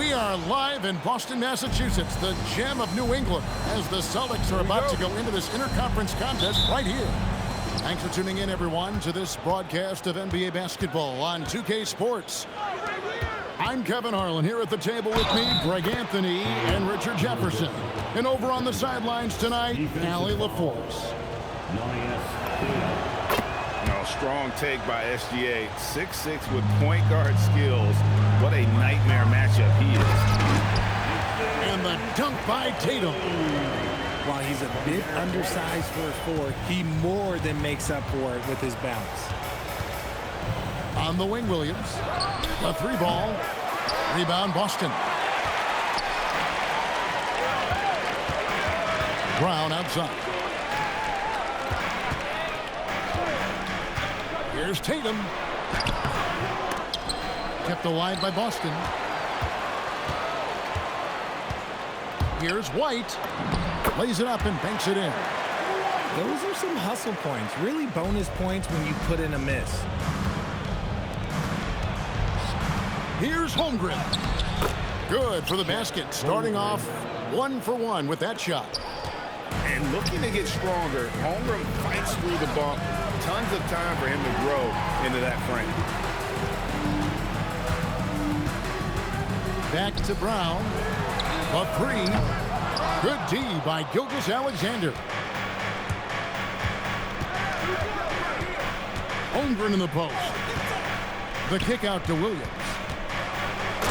We are live in Boston, Massachusetts, the gem of New England, as the Celtics are about to go into this interconference contest right here. Thanks for tuning in, everyone, to this broadcast of NBA basketball on 2K Sports. I'm Kevin Harlan, here at the table with me, Greg Anthony and Richard Jefferson. And over on the sidelines tonight, Allie LaForce. Strong take by SGA. 6'6" with point guard skills. What a nightmare matchup he is. And the dunk by Tatum. While he's a bit undersized for a four, he more than makes up for it with his bounce. On the wing, Williams. The three ball. Rebound, Boston. Brown outside. Here's Tatum. Kept alive by Boston. Here's White. Lays it up and banks it in. Those are some hustle points. Really bonus points when you put in a miss. Here's Holmgren. Good for the basket. Starting off 1 for 1 with that shot. And looking to get stronger, Holmgren fights through the bump. Tons of time for him to grow into that frame. Back to Brown. A three. Good D by Gilgeous-Alexander. Holmgren in the post. The kick out to Williams.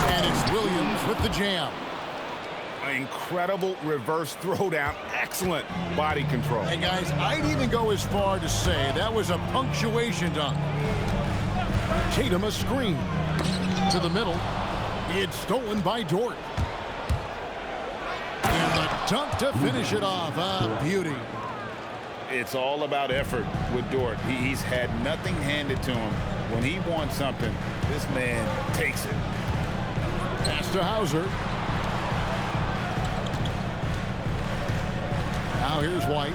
And it's Williams with the jam. Incredible reverse throwdown. Excellent body control. Hey, guys, I'd even go as far to say that was a punctuation dunk. Tatum a screen. To the middle. It's stolen by Dort. And the dunk to finish it off. A beauty. It's all about effort with Dort. He's had nothing handed to him. When he wants something, this man takes it. Pass to Hauser. Now here's White.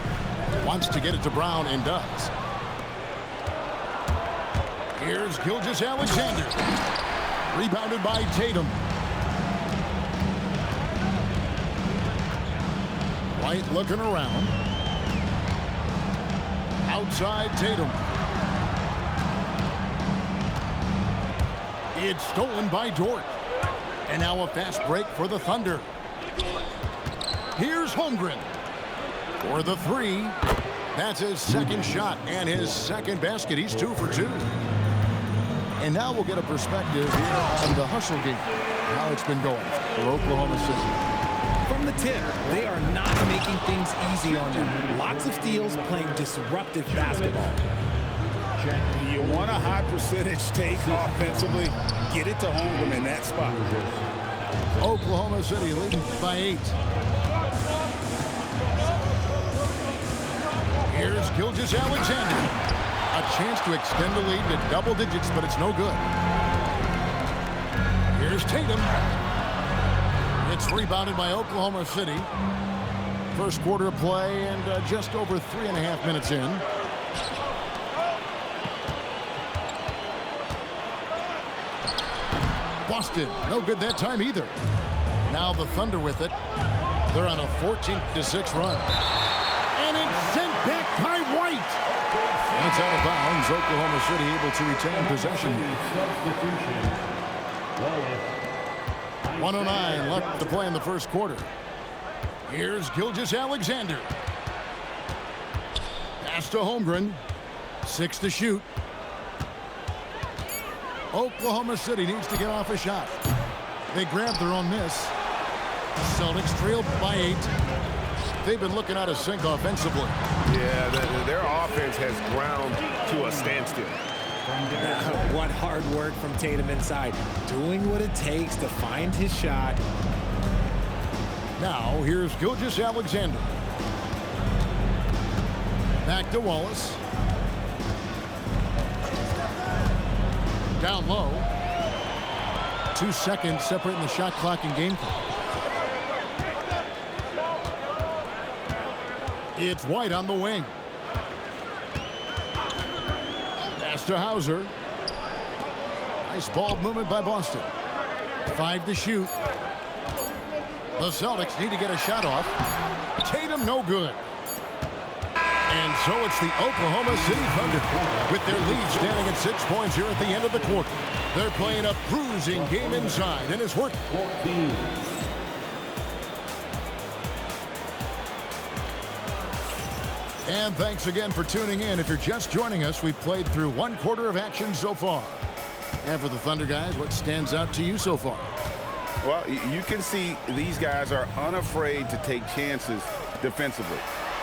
Wants to get it to Brown and does. Here's Gilgeous-Alexander. Rebounded by Tatum. White looking around. Outside Tatum. It's stolen by Dort. And now a fast break for the Thunder. Here's Holmgren. For the three. That's his second shot and his second basket. He's 2 for 2. And now we'll get a perspective here on the hustle game. How it's been going for Oklahoma City. From the tip, they are not making things easy on them. Lots of steals, playing disruptive basketball. You want a high percentage take offensively, get it to Holmgren in that spot. Oklahoma City leading by 8. Here's Gilgeous-Alexander. A chance to extend the lead to double digits, but it's no good. Here's Tatum. It's rebounded by Oklahoma City. First quarter of play and just over 3.5 minutes in. Boston, no good that time either. Now the Thunder with it. They're on a 14-6 run. And it's sent back by White. And it's out of bounds. Oklahoma City able to retain possession. 1:09 left to play in the first quarter. Here's Gilgeous-Alexander. Pass to Holmgren. 6 to shoot. Oklahoma City needs to get off a shot. They grabbed their own miss. Celtics trailed by 8. They've been looking out of sync offensively. Yeah, their offense has ground to a standstill. What hard work from Tatum inside. Doing what it takes to find his shot. Now, here's Gilgeous-Alexander. Back to Wallace. Down low. 2 seconds separating the shot clock and game clock. It's White on the wing. Pass to Hauser. Nice ball movement by Boston. 5 to shoot. The Celtics need to get a shot off. Tatum, no good. And so it's the Oklahoma City Thunder with their lead standing at 6 points here at the end of the quarter. They're playing a bruising game inside, and it's working. And thanks again for tuning in. If you're just joining us, we've played through 1 quarter of action so far. And for the Thunder guys, what stands out to you so far? Well, you can see these guys are unafraid to take chances defensively.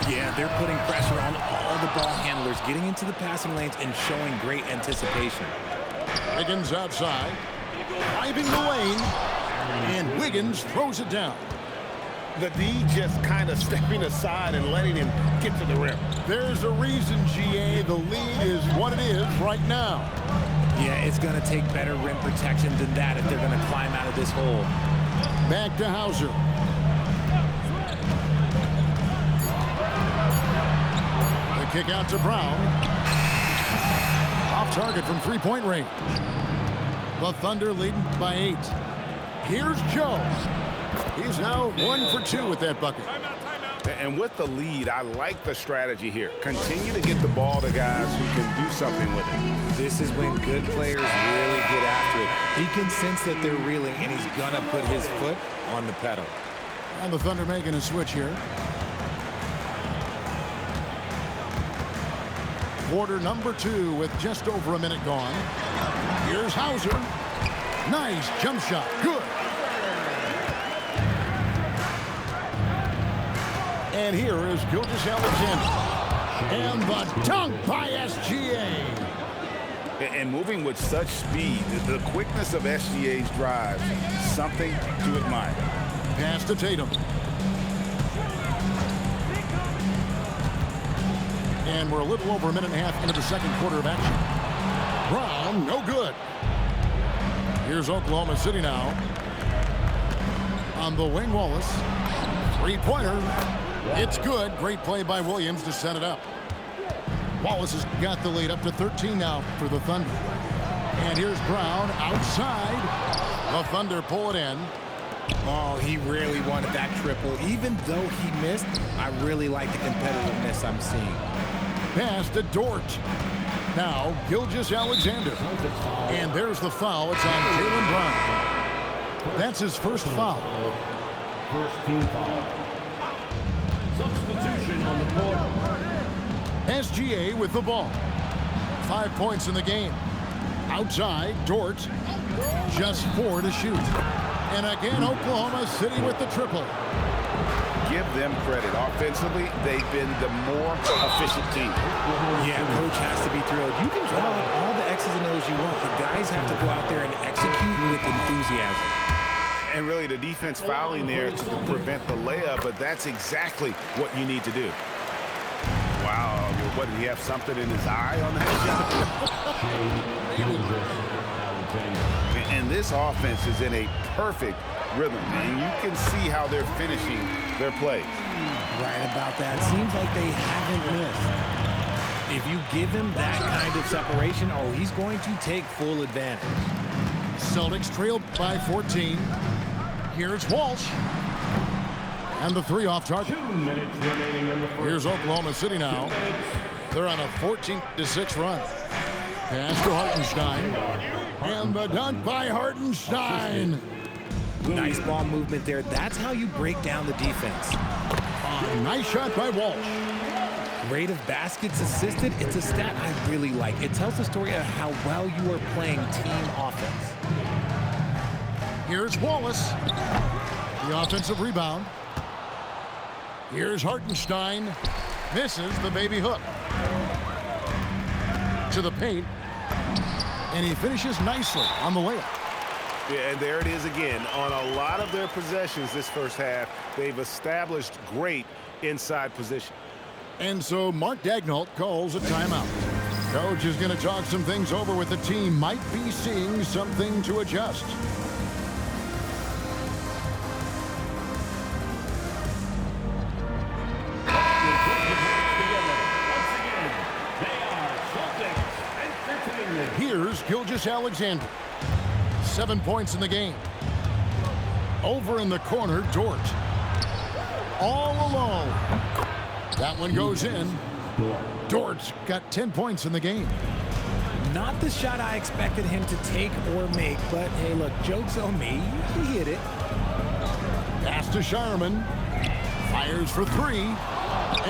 Yeah, they're putting pressure on all the ball handlers, getting into the passing lanes and showing great anticipation. Wiggins outside, driving the lane, and Wiggins throws it down. The D just kind of stepping aside and letting him get to the rim. There's a reason, GA, the lead is what it is right now. Yeah, it's going to take better rim protection than that if they're going to climb out of this hole. Back to Hauser. The kick out to Brown. Off target from three-point range. The Thunder leading by 8. Here's Joe. He's now 1 for 2 with that bucket. And with the lead, I like the strategy here. Continue to get the ball to guys who can do something with it. This is when good players really get after it. He can sense that they're reeling, and he's going to put his foot on the pedal. And the Thunder making a switch here. Quarter number 2 with just over a minute gone. Here's Hauser. Nice jump shot. Good. And here is Gilgeous-Alexander. And the dunk by SGA. And moving with such speed, the quickness of SGA's drive, something to admire. Pass to Tatum. And we're a little over a minute and a half into the second quarter of action. Brown, no good. Here's Oklahoma City now. On the wing, Wallace. Three-pointer. It's good. Great play by Williams to set it up. Wallace has got the lead up to 13 now for the Thunder. And here's Brown outside. The Thunder pull it in. Oh, he really wanted that triple. Even though he missed, I really like the competitiveness I'm seeing. Pass to Dort. Now, Gilgeous-Alexander. And there's the foul. It's on Jaylen Brown. That's his first foul. First team foul. Substitution on the board. SGA with the ball. 5 points in the game. Outside, Dort. Just 4 to shoot. And again, Oklahoma City with the triple. Give them credit. Offensively, they've been the more efficient team. Yeah, coach has to be thrilled. You can draw up all the X's and O's you want, but guys have to go out there and execute with enthusiasm. And really, the defense fouling there to prevent the layup, but that's exactly what you need to do. Wow, what, did he have something in his eye on that shot? And this offense is in a perfect rhythm, and you can see how they're finishing their plays. Right about that. Seems like they haven't missed. If you give him that kind of separation, oh, he's going to take full advantage. Celtics trailed by 14. Here's Walsh. And the 3 off target. 2 minutes remaining in the first. Here's Oklahoma City now. They're on a 14-6 run. Pass to Hartenstein. And the dunk by Hartenstein. Nice ball movement there. That's how you break down the defense. Nice shot by Walsh. Rate of baskets assisted, it's a stat I really like. It tells the story of how well you are playing team offense. Here's Wallace. The offensive rebound. Here's Hartenstein. Misses the baby hook. To the paint. And he finishes nicely on the layup. Yeah, and there it is again. On a lot of their possessions this first half, they've established great inside position. And so Mark Daigneault calls a timeout. Coach is going to talk some things over with the team. Might be seeing something to adjust. Here's Gilgeous-Alexander. 7 points in the game. Over in the corner, Dort. All alone. That one goes in. Dort's got 10 points in the game. Not the shot I expected him to take or make, but hey, look, joke's on me. He hit it. Pass to Shireman. Fires for three.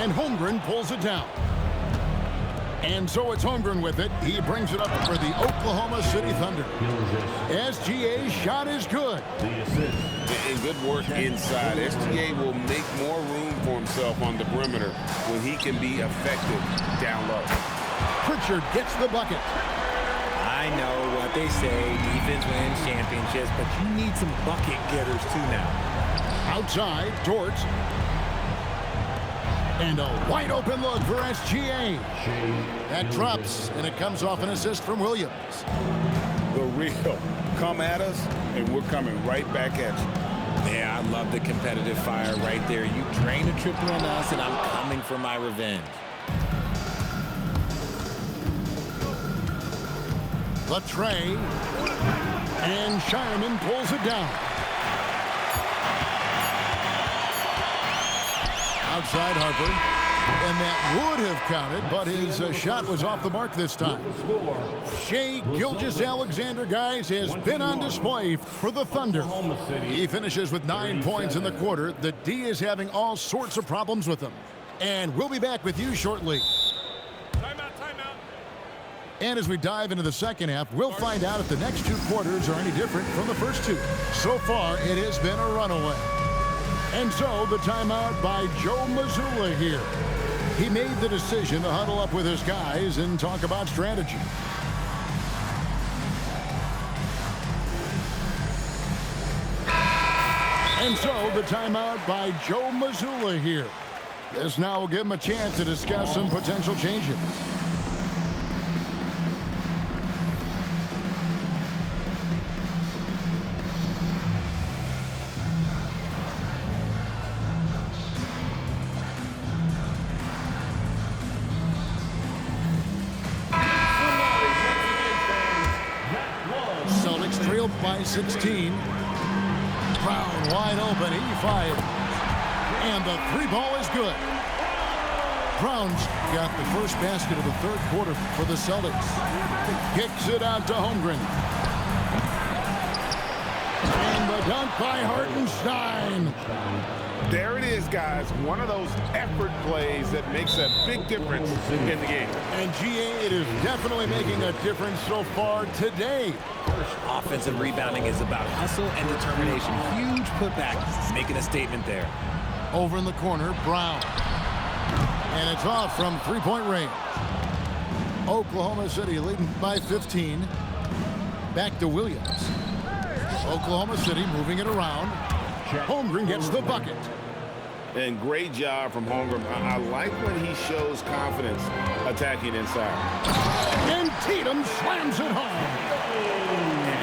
And Holmgren pulls it down. And so it's Holmgren with it. He brings it up for the Oklahoma City Thunder. SGA's shot is good. And good work inside. SGA will make more room for himself on the perimeter when he can be effective down low. Pritchard gets the bucket. I know what they say, defense wins championships, but you need some bucket getters too now. Outside, Dort. And a wide open look for SGA. That drops, and it comes off an assist from Williams. The real. Come at us, and we're coming right back at you. Yeah, I love the competitive fire right there. You drain a triple on us, and I'm coming for my revenge. The tray. And Shireman pulls it down. Outside Harper. And that would have counted, but his shot was off the mark this time. Shai Gilgeous-Alexander, guys, has been on display for the Thunder. He finishes with 9 points in the quarter. The D is having all sorts of problems with him. And we'll be back with you shortly. Timeout. And as we dive into the second half, we'll find out if the next two quarters are any different from the first two. So far, it has been a runaway. And so, the timeout by Joe Mazzulla here. He made the decision to huddle up with his guys and talk about strategy. And so, the timeout by Joe Mazzulla here. This now will give him a chance to discuss some potential changes. By 16. Brown wide open. He fires. And the three ball is good. Brown's got the first basket of the third quarter for the Celtics. Kicks it out to Holmgren. And the dunk by Hartenstein. There it is, guys. One of those effort plays that makes a big difference in the game. And GA, it is definitely making a difference so far today. Offensive rebounding is about hustle and determination. Huge putback, making a statement there. Over in the corner, Brown. And it's off from three-point range. Oklahoma City leading by 15. Back to Williams. Oklahoma City moving it around. Holmgren gets the bucket. And great job from Holmgren. I like when he shows confidence attacking inside. And Tatum slams it home.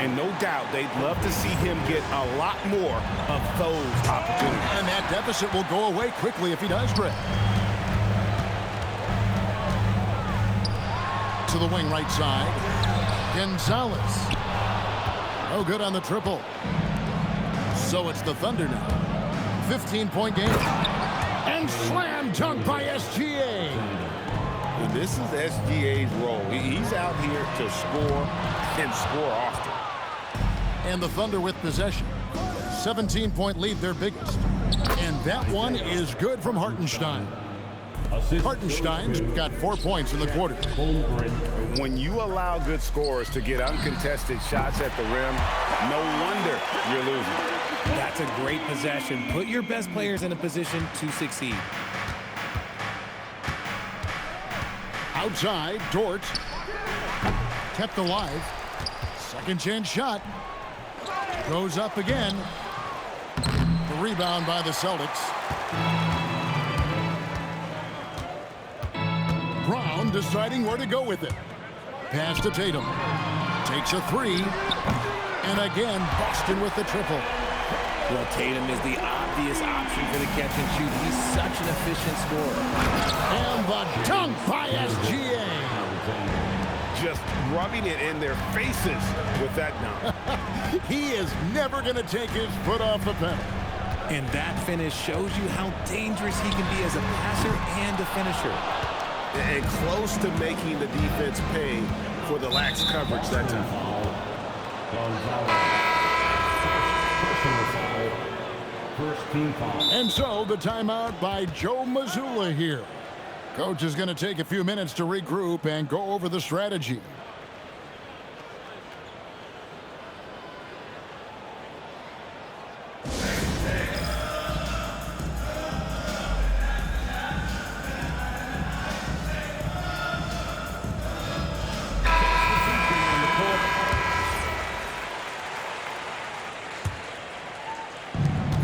And no doubt they'd love to see him get a lot more of those opportunities. And that deficit will go away quickly if he does, Greg. To the wing right side. Gonzalez. No good on the triple. So it's the Thunder now. 15-point game. And slam dunk by SGA. And this is SGA's role. He's out here to score and score often. And the Thunder with possession. 17-point lead, their biggest. And that one is good from Hartenstein. Hartenstein's got 4 points in the quarter. When you allow good scorers to get uncontested shots at the rim, no wonder you're losing. That's a great possession. Put your best players in a position to succeed. Outside, Dort. Kept alive. Second chance shot. Goes up again. The rebound by the Celtics. Brown deciding where to go with it. Pass to Tatum. Takes a three. And again, Boston with the triple. Well, Tatum is the obvious option for the catch and shoot. He's such an efficient scorer. And the dunk by SGA. Just rubbing it in their faces with that dunk. He is never going to take his foot off the pedal. And that finish shows you how dangerous he can be as a passer and a finisher. And close to making the defense pay for the lax coverage that time. First team foul. And so the timeout by Joe Mazzulla here. Coach is going to take a few minutes to regroup and go over the strategy.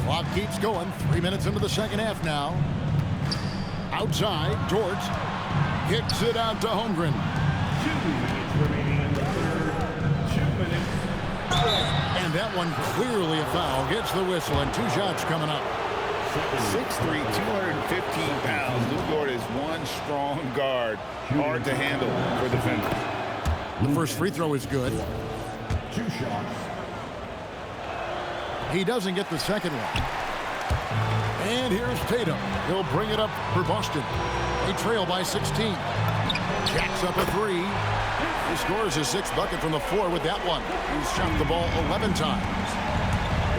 Clock keeps going. 3 minutes into the second half now. Outside, Dort kicks it out to Holmgren. 2 minutes remaining in the third. 2 minutes. And that one clearly a foul. Gets the whistle and 2 shots coming up. 6'3", 215 pounds. Luke Dort is one strong guard. Hard to handle for defenders. The first free throw is good. 2 shots. He doesn't get the second one. And here's Tatum. He'll bring it up for Boston. They trail by 16. Jacks up a 3. He scores his 6th bucket from the floor with that one. He's shot the ball 11 times.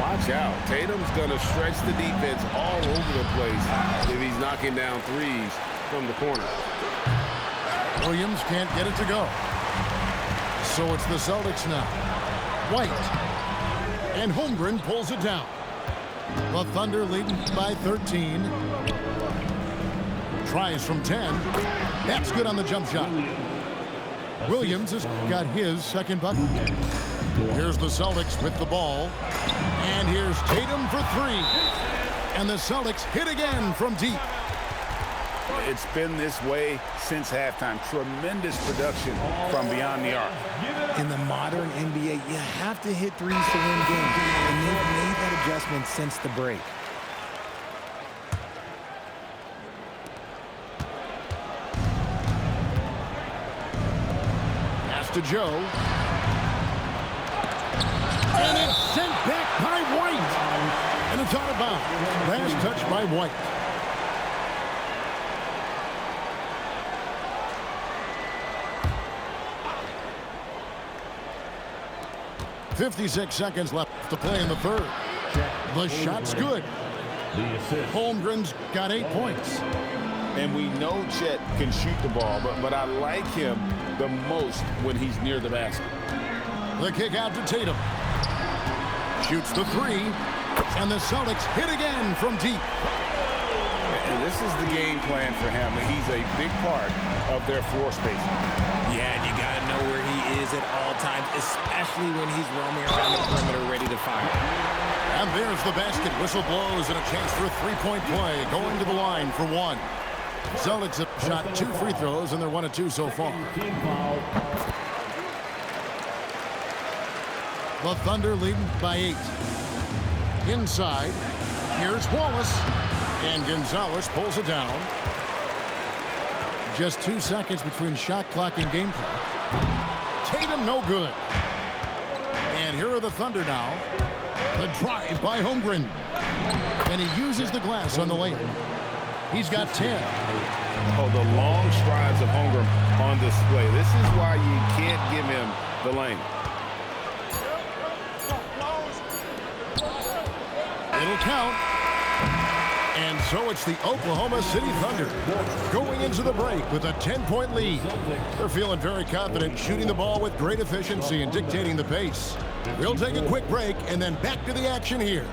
Watch out. Tatum's going to stretch the defense all over the place if he's knocking down threes from the corner. Williams can't get it to go. So it's the Celtics now. White. And Holmgren pulls it down. The Thunder leading by 13. Tries from 10. That's good on the jump shot. Williams has got his second bucket. Here's the Celtics with the ball. And here's Tatum for 3. And the Celtics hit again from deep. It's been this way since halftime. Tremendous production from beyond the arc. In the modern NBA, you have to hit threes to win games. And they've made that adjustment since the break. Pass to Joe. And it's sent back by White. And it's out of bounds. Last touch by White. 56 seconds left to play in the third. The shot's good. Holmgren's got 8 points. And we know Chet can shoot the ball, but I like him the most when he's near the basket. The kick out to Tatum. Shoots the 3. And the Celtics hit again from deep. And this is the game plan for him. He's a big part of their floor spacing. Yeah, and you got to know where he is at all times, especially when he's roaming around the perimeter ready to fire. And there's the basket. Whistle blows and a chance for a 3-point play. Going to the line for 1. Celtics have shot 2 free throws, and they're 1 of 2 so far. The Thunder leading by 8. Inside, here's Wallace. And Gonzalez pulls it down. Just 2 seconds between shot clock and game clock. Tatum no good. And here are the Thunder now. The drive by Holmgren. And he uses the glass on the lane. He's got 10. Oh, the long strides of Holmgren on display. This is why you can't give him the lane. It'll count. And so it's the Oklahoma City Thunder going into the break with a 10-point lead. They're feeling very confident, shooting the ball with great efficiency and dictating the pace. We'll take a quick break and then back to the action here.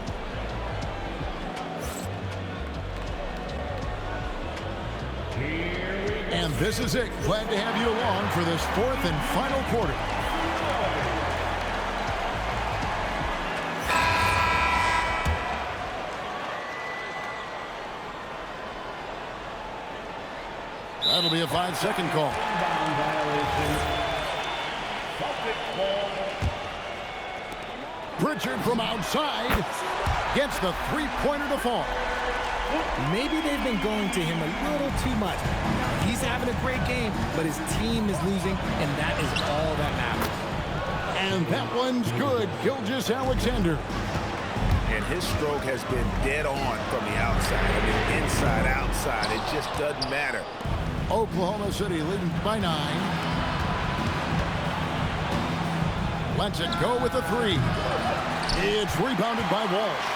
And this is it. Glad to have you along for this 4th and final quarter. That'll be a 5-second call. Pritchard from outside gets the 3-pointer to fall. Maybe they've been going to him a little too much. Now, he's having a great game, but his team is losing, and that is all that matters. And that one's good. Gilgeous-Alexander. And his stroke has been dead on from the outside. I mean, inside, outside. It just doesn't matter. Oklahoma City leading by 9. Lets it go with a 3. It's rebounded by Walsh.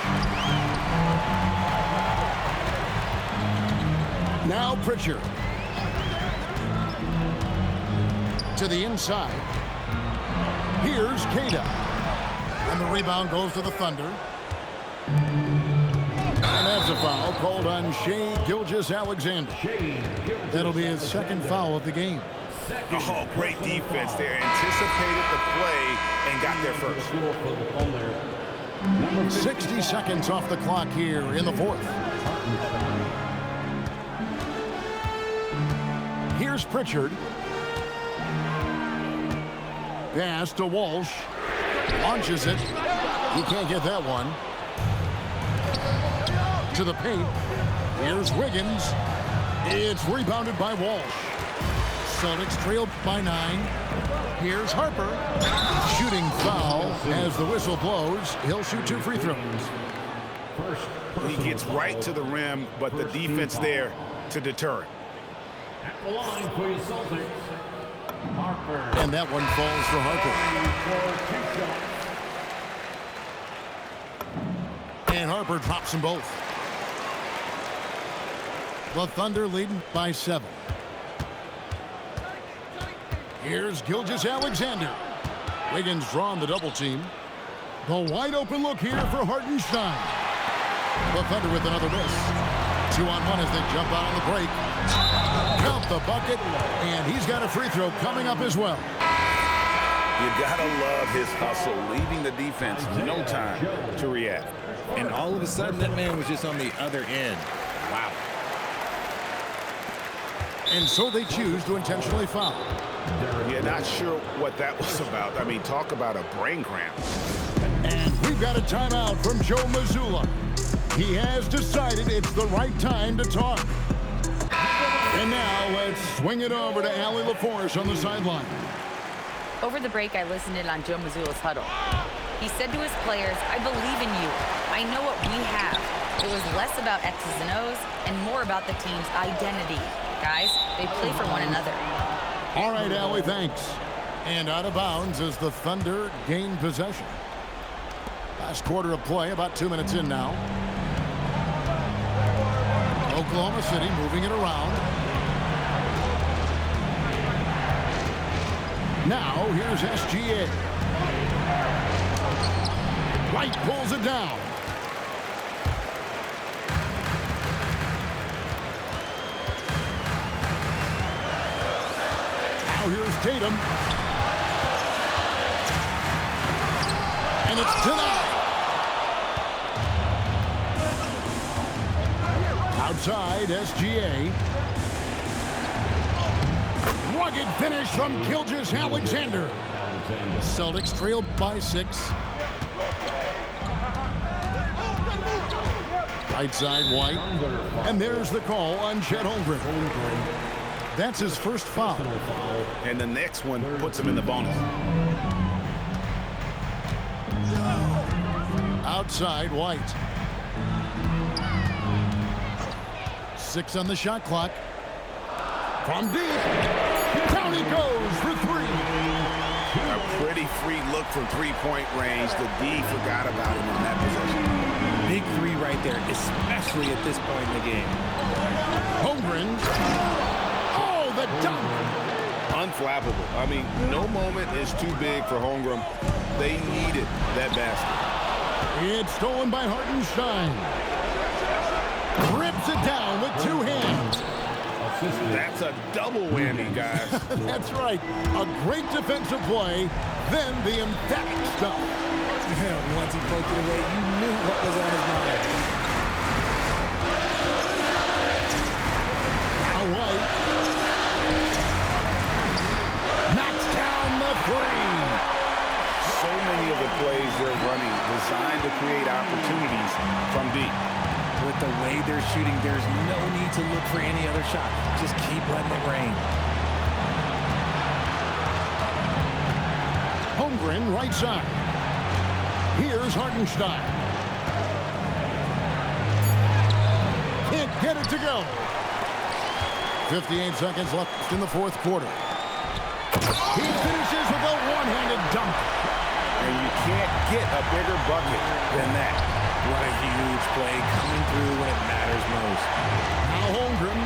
Now Pritchard. To the inside. Here's Queta. And the rebound goes to the Thunder. And that's a foul called on Shai Gilgeous-Alexander. That'll be his second foul of the game. Oh, great defense there. Anticipated the play and got there first. 60 seconds off the clock here in the fourth. Here's Pritchard. Pass to Walsh. Launches it. He can't get that one. To the paint. Here's Wiggins. It's rebounded by Walsh. Celtics trailed by 9. Here's Harper. Shooting foul as the whistle blows. He'll shoot 2 free throws. He gets right to the rim, but the defense there to deter it. At the line for your Celtics, Harper. And that one falls for Harper. And Harper drops them both. The Thunder leading by 7. Here's Gilgeous-Alexander. Wiggins drawing the double team. The wide open look here for Hartenstein. The Thunder with another miss. 2-on-1 as they jump out on the break. Count the bucket, and he's got a free throw coming up as well. You gotta love his hustle, leaving the defense no time to react. And all of a sudden, that man was just on the other end. Wow. And so they choose to intentionally foul. You're not sure what that was about. I mean, talk about a brain cramp. And we've got a timeout from Joe Mazzulla. He has decided it's the right time to talk. And now let's swing it over to Allie LaForce on the sideline. Over the break, I listened in on Joe Mazzulla's huddle. He said to his players, "I believe in you. I know what we have." It was less about X's and O's and more about the team's identity. Guys, they play for one another. All right, Allie, thanks. And out of bounds as the Thunder gain possession. Last quarter of play, about 2 minutes in now. Oklahoma City moving it around. Now, here's SGA. White pulls it down. Now here's Tatum. And it's denied. Outside, SGA. Rugged finish from Gilgeous-Alexander. Celtics trailed by 6. Right side, White. And there's the call on Chet Holmgren. That's his first foul. And the next one puts him in the bonus. Outside, White. 6 on the shot clock. From deep. Down he goes for 3. A pretty free look from three-point range. The D forgot about him in that possession. Big 3 right there, especially at this point in the game. Holmgren. Oh, the dunk. Unflappable. I mean, no moment is too big for Holmgren. They needed that basket. It's stolen by Hartenstein. Rips it down with 2 hands. That's a double whammy, guys. That's right. A great defensive play, then the emphatic stuff. Once he poked it away, you knew what was on his mind. Now White. Knocks down the 3. So many of the plays they're running designed to create opportunities from deep. With the way they're shooting, there's no need to look for any other shot. Just keep letting it rain. Holmgren, right side. Here's Hartenstein. Can't get it to go. 58 seconds left in the fourth quarter. He finishes with a one-handed dunk. And you can't get a bigger bucket than that. What a huge play coming through when it matters most. Now Holmgren.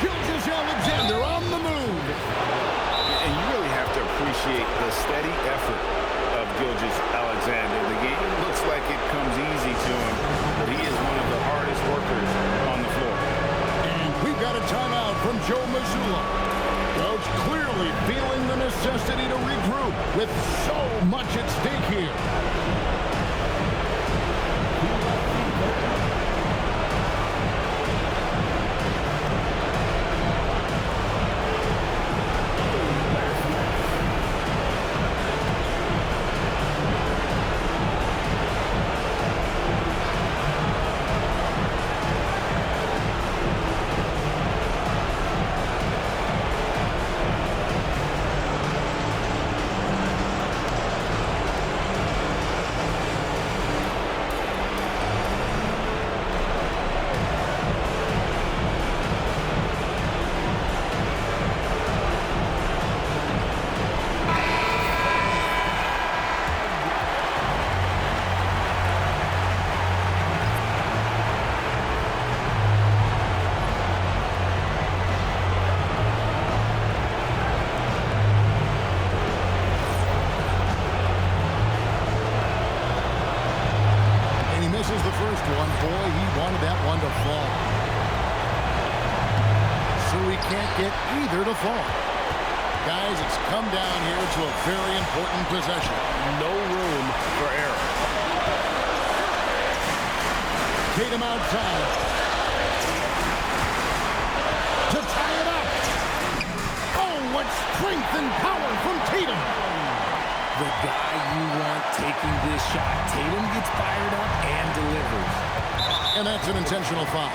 Gilgeous-Alexander on the move. And you really have to appreciate the steady effort of Gilgeous-Alexander. The game looks like it comes easy to him, but he is one of the hardest workers on the floor. And we've got a timeout from Joe Mazzulla. Coach clearly feeling the necessity to regroup with so much at stake here. Misses the first one. Boy, he wanted that one to fall. So he can't get either to fall. Guys, it's come down here to a very important possession. No room for error. Tatum outside. To tie it up. Oh, what strength and power from Tatum. The guy you want taking this shot. Tatum gets fired up and delivers. And that's an intentional foul.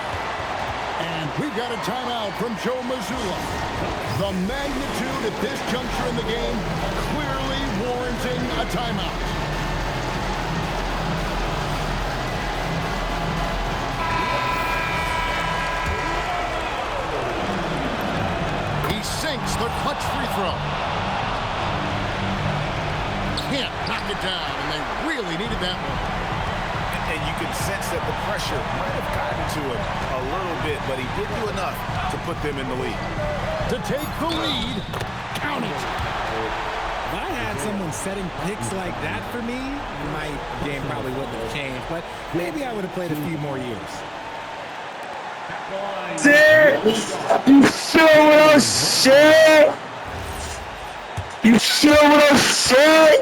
And we've got a timeout from Joe Mazzulla. The magnitude at this juncture in the game clearly warranting a timeout. He sinks the clutch free throw. Can't knock it down, and they really needed that one. And you can sense that the pressure might have gotten to him a little bit, but he did do enough to put them in the lead. To take the lead, count it. If I had someone setting picks like that for me, my game probably wouldn't have changed, but maybe I would have played a few more years. Shit! You sure what I'm saying? You sure what I'm saying?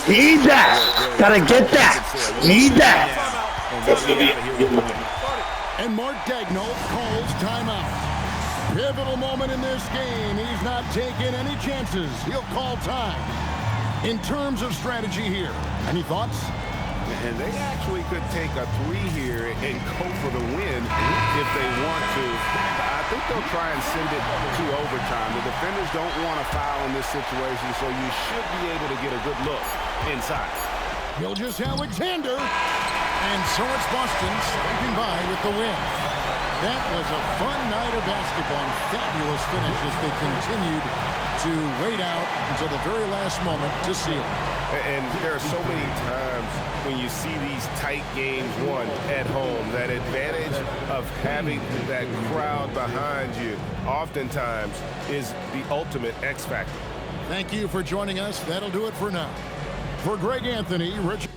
Need that. Gotta get that. Need that. And Mark Daigneault calls timeout. Pivotal moment in this game. He's not taking any chances. He'll call time. In terms of strategy here, any thoughts? And they actually could take a 3 here and go for the win if they want to. I think they'll try and send it to overtime. The defenders don't want to foul in this situation, so you should be able to get a good look inside. Gilgeous-Alexander. And so it's Boston scraping by with the win. That was a fun night of basketball and fabulous finish as they continued to wait out until the very last moment to seal it. And there are so many times when you see these tight games won at home, that advantage of having that crowd behind you oftentimes is the ultimate X factor. Thank you for joining us. That'll do it for now. For Greg Anthony, Richard.